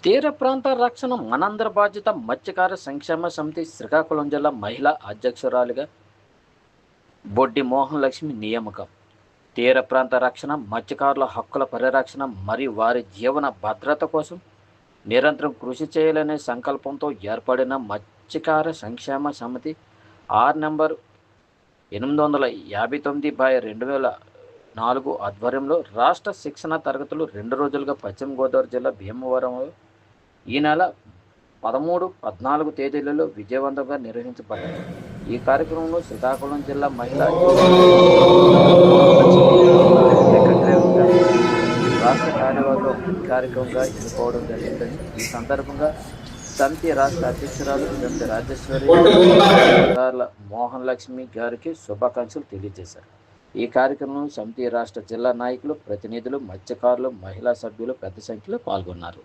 తీర ప్రాంత రక్షణ మనందరి బాధ్యత. మత్స్యకార సంక్షేమ సమితి శ్రీకాకుళం జిల్లా మహిళా అధ్యక్షురాలిగా బొడ్డి మోహన్ లక్ష్మి నియామకం. తీర ప్రాంత రక్షణ, మత్స్యకారుల హక్కుల పరిరక్షణ మరియు వారి జీవన భద్రత కోసం నిరంతరం కృషి చేయాలనే సంకల్పంతో ఏర్పడిన మత్స్యకార సంక్షేమ సమితి ఆర్ నంబర్ 859/2004 ఆధ్వర్యంలో రాష్ట్ర శిక్షణ తరగతులు 2 రోజులుగా పశ్చిమ గోదావరి జిల్లా భీమవరంలో ఈ నెల 13, 14 తేదీలలో విజయవంతంగా నిర్వహించబడ్డాయి. ఈ కార్యక్రమంలో శ్రీకాకుళం జిల్లా మహిళా రాష్ట్ర కార్యవర్గం కార్యక్రమంగా ఎన్నుకోవడం జరిగిందని, ఈ సందర్భంగా సమితి రాష్ట్ర అధ్యక్షురాలు శ్రీమతి రాజేశ్వరి మోహన్ లక్ష్మి గారికి శుభాకాంక్షలు తెలియజేశారు. ఈ కార్యక్రమంలో సమితి రాష్ట్ర జిల్లా నాయకులు, ప్రతినిధులు, మత్స్యకారులు, మహిళా సభ్యులు పెద్ద సంఖ్యలో పాల్గొన్నారు.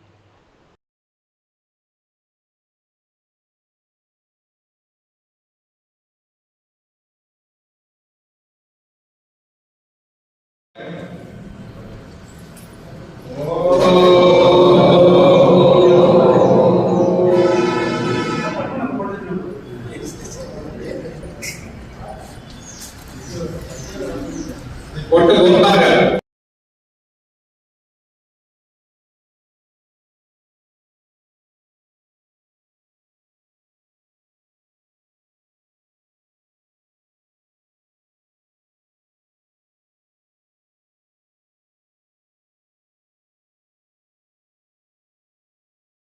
కొట్టు